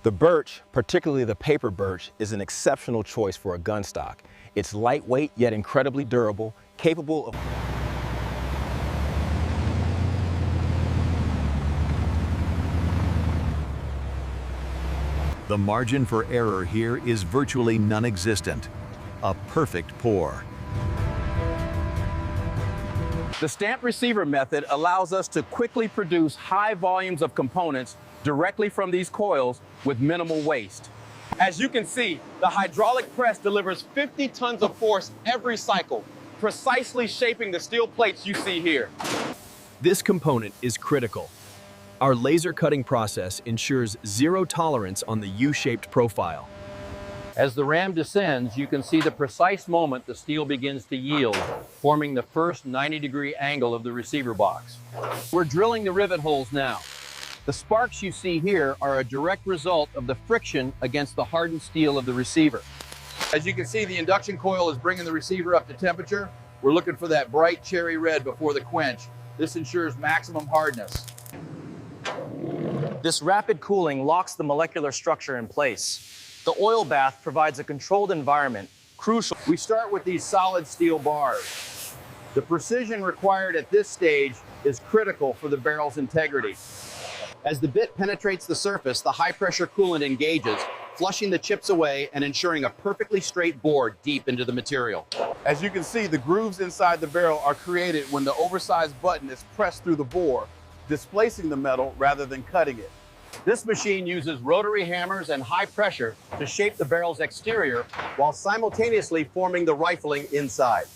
The birch, particularly the paper birch, is an exceptional choice for a gun stock. It's lightweight yet incredibly durable, capable of The margin for error here is virtually non-existent. A perfect pour. The stamp receiver method allows us to quickly produce high volumes of components directly from these coils with minimal waste. As you can see, the hydraulic press delivers 50 tons of force every cycle, precisely shaping the steel plates you see here. This component is critical. Our laser cutting process ensures zero tolerance on the U-shaped profile. As the ram descends, you can see the precise moment the steel begins to yield, forming the first 90-degree angle of the receiver box. We're drilling the rivet holes now. The sparks you see here are a direct result of the friction against the hardened steel of the receiver. As you can see, the induction coil is bringing the receiver up to temperature. We're looking for that bright cherry red before the quench. This ensures maximum hardness. This rapid cooling locks the molecular structure in place. The oil bath provides a controlled environment, crucial. We start with these solid steel bars. The precision required at this stage is critical for the barrel's integrity. As the bit penetrates the surface, the high-pressure coolant engages, flushing the chips away and ensuring a perfectly straight bore deep into the material. As you can see, the grooves inside the barrel are created when the oversized button is pressed through the bore, displacing the metal rather than cutting it. This machine uses rotary hammers and high pressure to shape the barrel's exterior while simultaneously forming the rifling inside.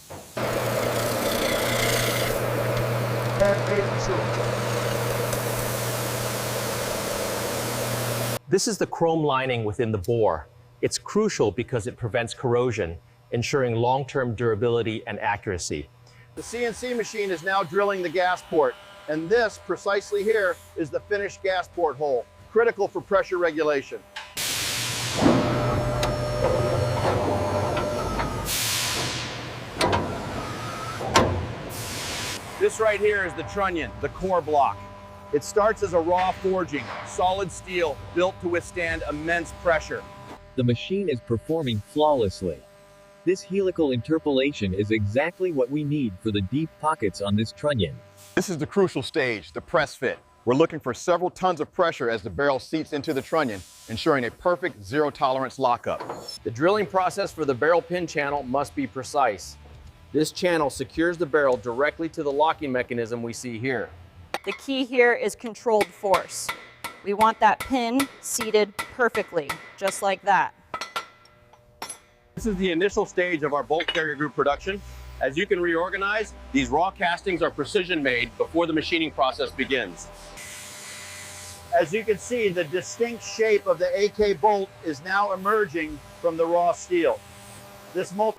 This is the chrome lining within the bore. It's crucial because it prevents corrosion, ensuring long-term durability and accuracy. The CNC machine is now drilling the gas port, and this, precisely here, is the finished gas port hole, critical for pressure regulation. This right here is the trunnion, the core block. It starts as a raw forging, solid steel built to withstand immense pressure. The machine is performing flawlessly. This helical interpolation is exactly what we need for the deep pockets on this trunnion. This is the crucial stage, the press fit. We're looking for several tons of pressure as the barrel seats into the trunnion, ensuring a perfect zero-tolerance lockup. The drilling process for the barrel pin channel must be precise. This channel secures the barrel directly to the locking mechanism we see here. The key here is controlled force. We want that pin seated perfectly, just like that. This is the initial stage of our bolt carrier group production. As you can reorganize, these raw castings are precision made before the machining process begins. As you can see, the distinct shape of the AK bolt is now emerging from the raw steel.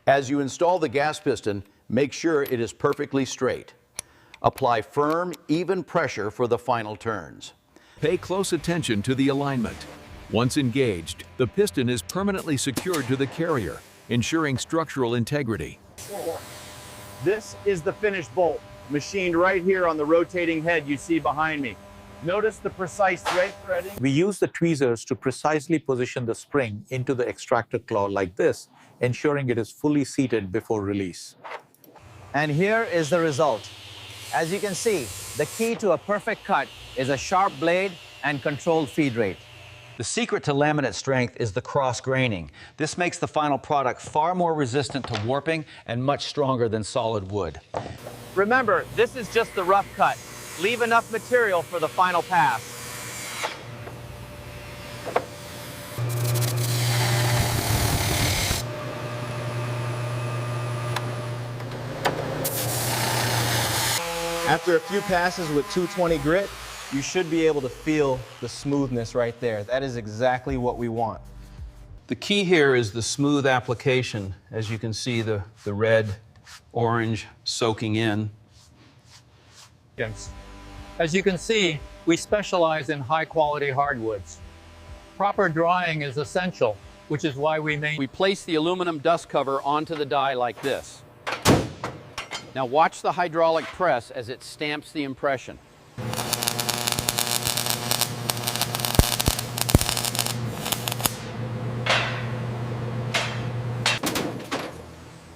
As you install the gas piston, make sure it is perfectly straight. Apply firm, even pressure for the final turns. Pay close attention to the alignment. Once engaged, the piston is permanently secured to the carrier, ensuring structural integrity. This is the finished bolt, machined right here on the rotating head you see behind me. Notice the precise thread threading. We use the tweezers to precisely position the spring into the extractor claw like this, ensuring it is fully seated before release. And here is the result. As you can see, the key to a perfect cut is a sharp blade and controlled feed rate. The secret to laminate strength is the cross graining. This makes the final product far more resistant to warping and much stronger than solid wood. Remember, this is just the rough cut. Leave enough material for the final pass. After a few passes with 220 grit, you should be able to feel the smoothness right there. That is exactly what we want. The key here is the smooth application. As you can see, the red, orange soaking in. Yes. As you can see, we specialize in high-quality hardwoods. Proper drying is essential, which is why we place the aluminum dust cover onto the die like this. Now watch the hydraulic press as it stamps the impression.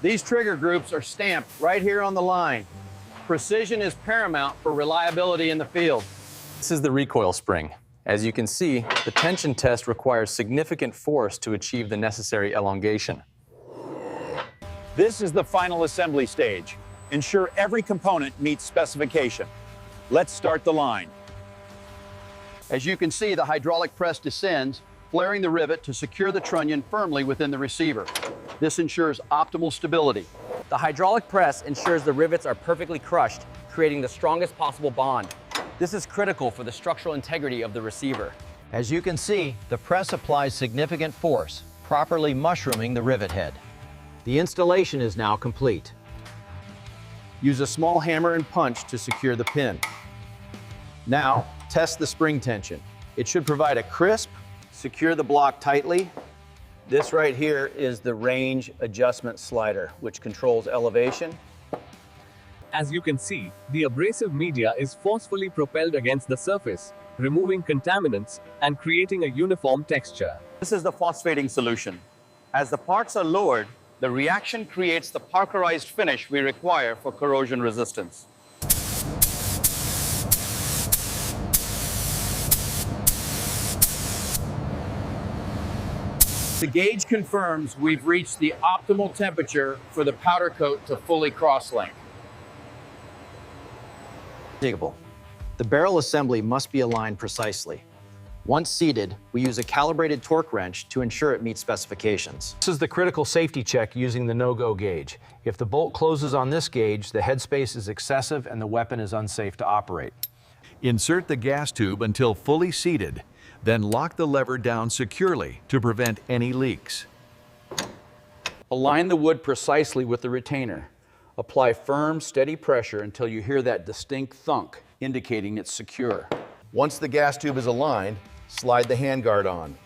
These trigger groups are stamped right here on the line. Precision is paramount for reliability in the field. This is the recoil spring. As you can see, the tension test requires significant force to achieve the necessary elongation. This is the final assembly stage. Ensure every component meets specification. Let's start the line. As you can see, the hydraulic press descends, flaring the rivet to secure the trunnion firmly within the receiver. This ensures optimal stability. The hydraulic press ensures the rivets are perfectly crushed, creating the strongest possible bond. This is critical for the structural integrity of the receiver. As you can see, the press applies significant force, properly mushrooming the rivet head. The installation is now complete. Use a small hammer and punch to secure the pin. Now, test the spring tension. It should provide a crisp, secure the block tightly. This right here is the range adjustment slider, which controls elevation. As you can see, the abrasive media is forcefully propelled against the surface, removing contaminants and creating a uniform texture. This is the phosphating solution. As the parts are lowered, the reaction creates the parkerized finish we require for corrosion resistance. The gauge confirms we've reached the optimal temperature for the powder coat to fully cross-link. The barrel assembly must be aligned precisely. Once seated, we use a calibrated torque wrench to ensure it meets specifications. This is the critical safety check using the no-go gauge. If the bolt closes on this gauge, the headspace is excessive and the weapon is unsafe to operate. Insert the gas tube until fully seated, then lock the lever down securely to prevent any leaks. Align the wood precisely with the retainer. Apply firm, steady pressure until you hear that distinct thunk, indicating it's secure. Once the gas tube is aligned, slide the handguard on.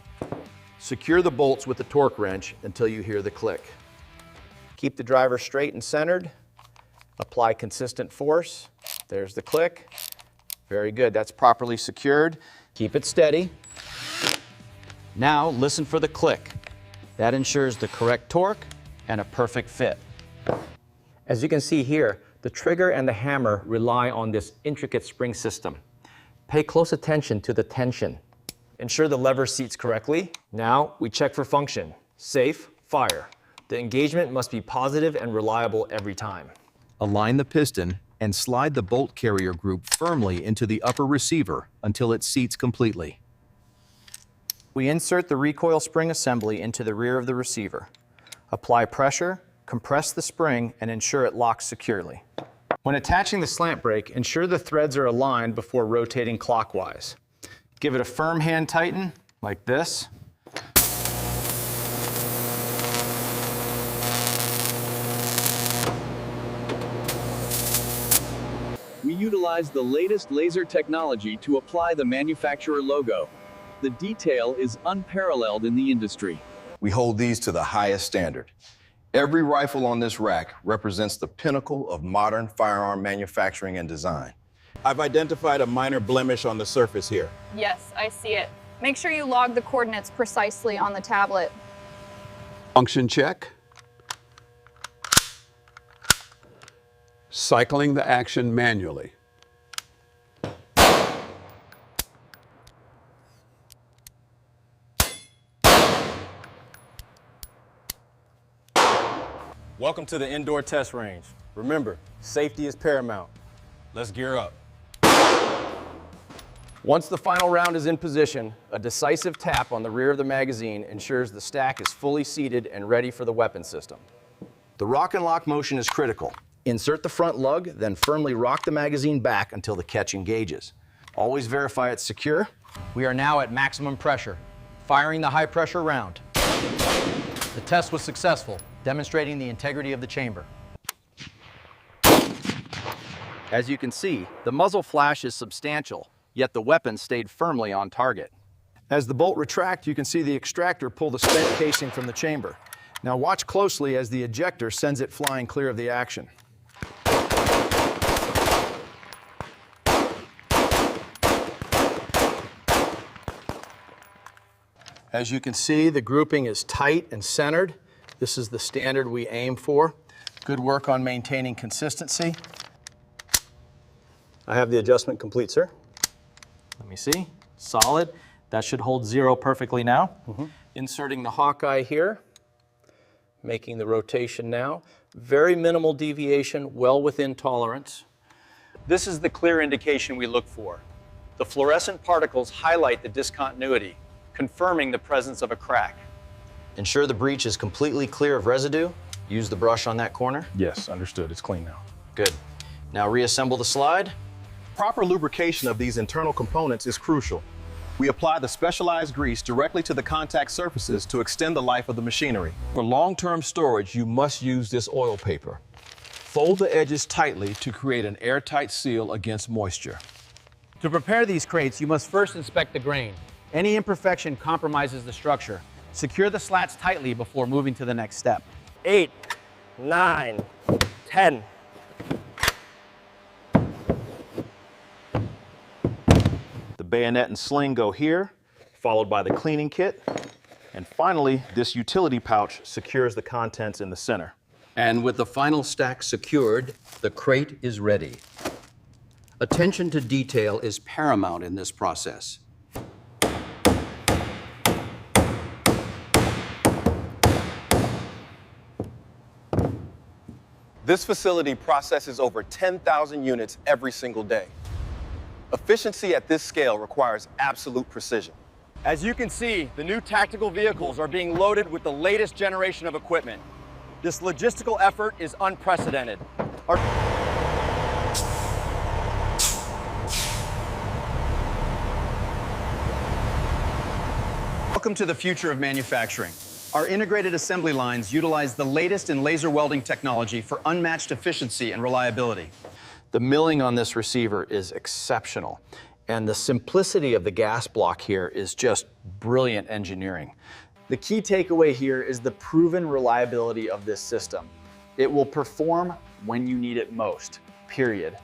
Secure the bolts with the torque wrench until you hear the click. Keep the driver straight and centered. Apply consistent force. There's the click. Very good, that's properly secured. Keep it steady. Now listen for the click. That ensures the correct torque and a perfect fit. As you can see here, the trigger and the hammer rely on this intricate spring system. Pay close attention to the tension. Ensure the lever seats correctly. Now we check for function. Safe, fire. The engagement must be positive and reliable every time. Align the piston and slide the bolt carrier group firmly into the upper receiver until it seats completely. We insert the recoil spring assembly into the rear of the receiver. Apply pressure, compress the spring, and ensure it locks securely. When attaching the slant brake, ensure the threads are aligned before rotating clockwise. Give it a firm hand tighten, like this. We utilize the latest laser technology to apply the manufacturer logo. The detail is unparalleled in the industry. We hold these to the highest standard. Every rifle on this rack represents the pinnacle of modern firearm manufacturing and design. I've identified a minor blemish on the surface here. Yes, I see it. Make sure you log the coordinates precisely on the tablet. Function check. Cycling the action manually. Welcome to the indoor test range. Remember, safety is paramount. Let's gear up. Once the final round is in position, a decisive tap on the rear of the magazine ensures the stack is fully seated and ready for the weapon system. The rock and lock motion is critical. Insert the front lug, then firmly rock the magazine back until the catch engages. Always verify it's secure. We are now at maximum pressure, firing the high pressure round. The test was successful, demonstrating the integrity of the chamber. As you can see, the muzzle flash is substantial, yet the weapon stayed firmly on target. As the bolt retracts, you can see the extractor pull the spent casing from the chamber. Now watch closely as the ejector sends it flying clear of the action. As you can see, the grouping is tight and centered. This is the standard we aim for. Good work on maintaining consistency. I have the adjustment complete, sir. Let me see. Solid. That should hold 0 perfectly now. Inserting the Hawkeye here, making the rotation now. Very minimal deviation, well within tolerance. This is the clear indication we look for. The fluorescent particles highlight the discontinuity, confirming the presence of a crack. Ensure the breech is completely clear of residue. Use the brush on that corner. Yes, understood. It's clean now. Good. Now reassemble the slide. Proper lubrication of these internal components is crucial. We apply the specialized grease directly to the contact surfaces to extend the life of the machinery. For long-term storage, you must use this oil paper. Fold the edges tightly to create an airtight seal against moisture. To prepare these crates, you must first inspect the grain. Any imperfection compromises the structure. Secure the slats tightly before moving to the next step. 8, 9, 10. The bayonet and sling go here, followed by the cleaning kit. And finally, this utility pouch secures the contents in the center. And with the final stack secured, the crate is ready. Attention to detail is paramount in this process. This facility processes over 10,000 units every single day. Efficiency at this scale requires absolute precision. As you can see, the new tactical vehicles are being loaded with the latest generation of equipment. This logistical effort is unprecedented. Welcome to the future of manufacturing. Our integrated assembly lines utilize the latest in laser welding technology for unmatched efficiency and reliability. The milling on this receiver is exceptional, and the simplicity of the gas block here is just brilliant engineering. The key takeaway here is the proven reliability of this system. It will perform when you need it most, period.